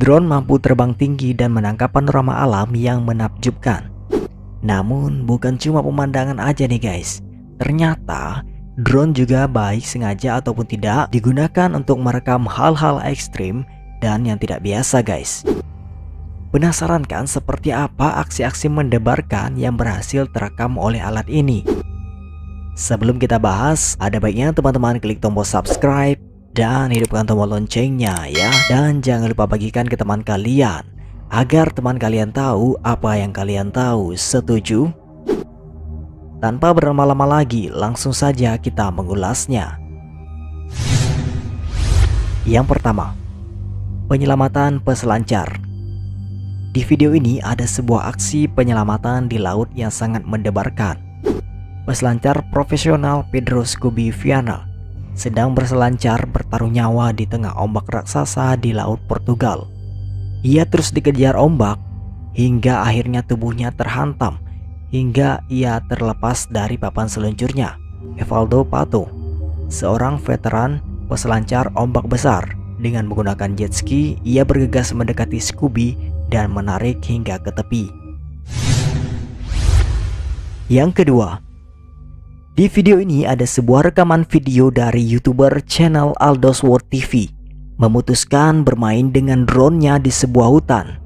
Drone mampu terbang tinggi dan menangkap panorama alam yang menakjubkan. Namun bukan cuma pemandangan aja nih guys. Ternyata drone juga baik sengaja ataupun tidak digunakan untuk merekam hal-hal ekstrim dan yang tidak biasa guys. Penasaran kan seperti apa aksi-aksi mendebarkan yang berhasil terekam oleh alat ini? Sebelum kita bahas, ada baiknya teman-teman klik tombol subscribe dan hidupkan tombol loncengnya ya. Dan jangan lupa bagikan ke teman kalian agar teman kalian tahu apa yang kalian tahu. Setuju? Tanpa berlama-lama lagi, langsung saja kita mengulasnya. Yang pertama, penyelamatan peselancar. Di video ini ada sebuah aksi penyelamatan di laut yang sangat mendebarkan. Peselancar profesional Pedro Scooby Viana sedang berselancar bertaruh nyawa di tengah ombak raksasa di laut Portugal. Ia terus dikejar ombak hingga akhirnya tubuhnya terhantam hingga ia terlepas dari papan seluncurnya. Evaldo Pato, seorang veteran peselancar ombak besar, dengan menggunakan jet ski, ia bergegas mendekati Scooby dan menarik hingga ke tepi. Yang kedua, di video ini ada sebuah rekaman video dari YouTuber channel Aldos World TV memutuskan bermain dengan drone-nya di sebuah hutan.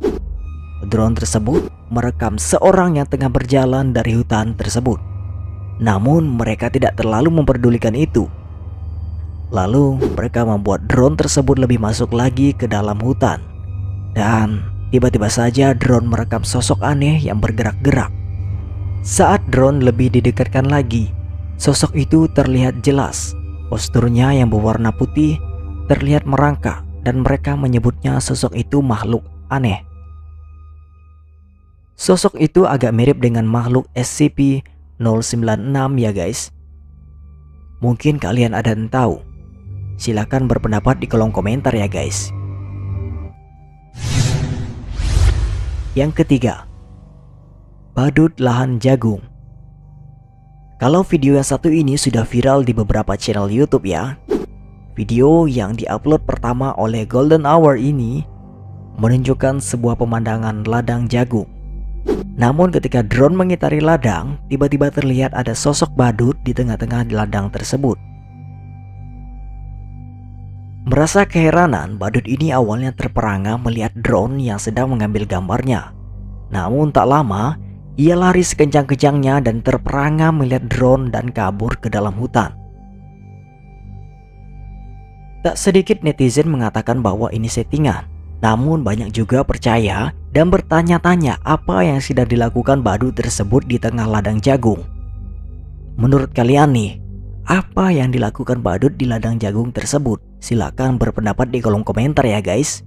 Drone tersebut merekam seorang yang tengah berjalan dari hutan tersebut. Namun mereka tidak terlalu memperdulikan itu. Lalu mereka membuat drone tersebut lebih masuk lagi ke dalam hutan. Dan tiba-tiba saja drone merekam sosok aneh yang bergerak-gerak. Saat drone lebih didekatkan lagi, sosok itu terlihat jelas. Posturnya yang berwarna putih terlihat merangkak dan mereka menyebutnya sosok itu makhluk aneh. Sosok itu agak mirip dengan makhluk SCP-096 ya guys. Mungkin kalian ada yang tahu. Silahkan berpendapat di kolom komentar ya guys. Yang ketiga, badut lahan jagung. Kalau video yang satu ini sudah viral di beberapa channel YouTube ya. Video yang diupload pertama oleh Golden Hour ini menunjukkan sebuah pemandangan ladang jagung. Namun ketika drone mengitari ladang, tiba-tiba terlihat ada sosok badut di tengah-tengah ladang tersebut. Merasa keheranan, badut ini awalnya terperangah melihat drone yang sedang mengambil gambarnya. Namun tak lama, ia lari sekencang-kencangnya dan terperangah melihat drone dan kabur ke dalam hutan. Tak sedikit netizen mengatakan bahwa ini settingan. Namun banyak juga percaya dan bertanya-tanya apa yang sedang dilakukan badut tersebut di tengah ladang jagung. Menurut kalian nih, apa yang dilakukan badut di ladang jagung tersebut? Silakan berpendapat di kolom komentar ya guys.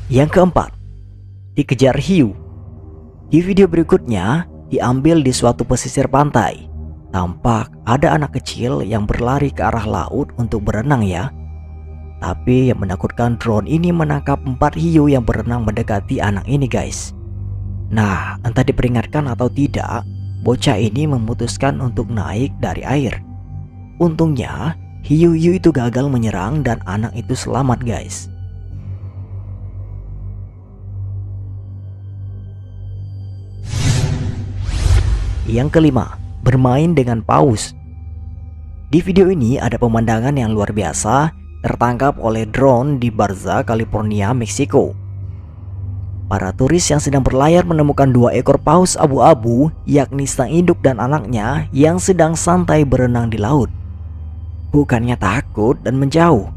Yang keempat, dikejar hiu. Di video berikutnya diambil di suatu pesisir pantai. Tampak ada anak kecil yang berlari ke arah laut untuk berenang ya. Tapi yang menakutkan, drone ini menangkap 4 hiu yang berenang mendekati anak ini guys. Nah, entah diperingatkan atau tidak, bocah ini memutuskan untuk naik dari air. Untungnya hiu-hiu itu gagal menyerang dan anak itu selamat guys. Yang kelima, bermain dengan paus. Di video ini ada pemandangan yang luar biasa tertangkap oleh drone di Barza, California, Meksiko. Para turis yang sedang berlayar menemukan 2 ekor paus abu-abu, yakni sang induk dan anaknya yang sedang santai berenang di laut. Bukannya takut dan menjauh,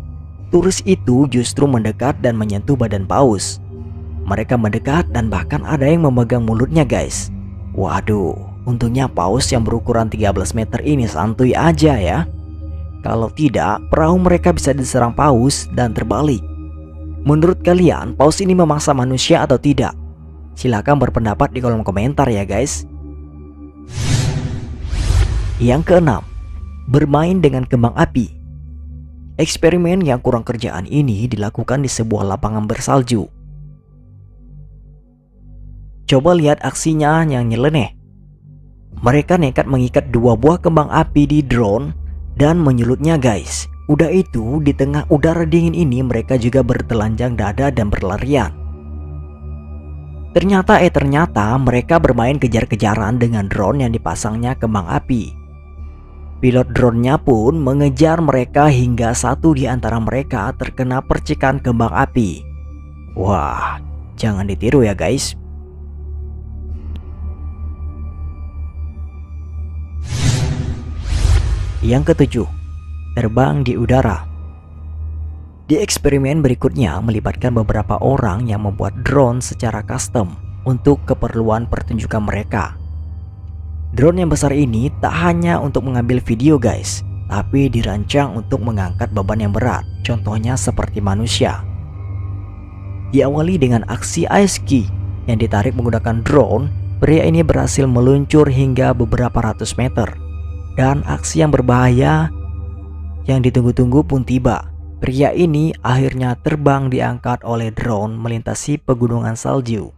turis itu justru mendekat dan menyentuh badan paus. Mereka mendekat dan bahkan ada yang memegang mulutnya guys. Waduh, untungnya paus yang berukuran 13 meter ini santuy aja ya. Kalau tidak, perahu mereka bisa diserang paus dan terbalik. Menurut kalian, paus ini memangsa manusia atau tidak? Silahkan berpendapat di kolom komentar ya guys. Yang keenam, bermain dengan kembang api. Eksperimen yang kurang kerjaan ini dilakukan di sebuah lapangan bersalju. Coba lihat aksinya yang nyeleneh. Mereka nekat mengikat 2 buah kembang api di drone dan menyulutnya guys. Udah itu, di tengah udara dingin ini mereka juga bertelanjang dada dan berlarian. Ternyata mereka bermain kejar-kejaran dengan drone yang dipasangnya kembang api. Pilot drone-nya pun mengejar mereka hingga satu di antara mereka terkena percikan kembang api. Wah, jangan ditiru ya guys. Yang ketujuh, terbang di udara. Di eksperimen berikutnya melibatkan beberapa orang yang membuat drone secara custom untuk keperluan pertunjukan mereka. Drone yang besar ini tak hanya untuk mengambil video guys, tapi dirancang untuk mengangkat beban yang berat, contohnya seperti manusia. Diawali dengan aksi ice ski yang ditarik menggunakan drone, pria ini berhasil meluncur hingga beberapa ratus meter. Dan aksi yang berbahaya yang ditunggu-tunggu pun tiba. Pria ini akhirnya terbang diangkat oleh drone melintasi pegunungan salju.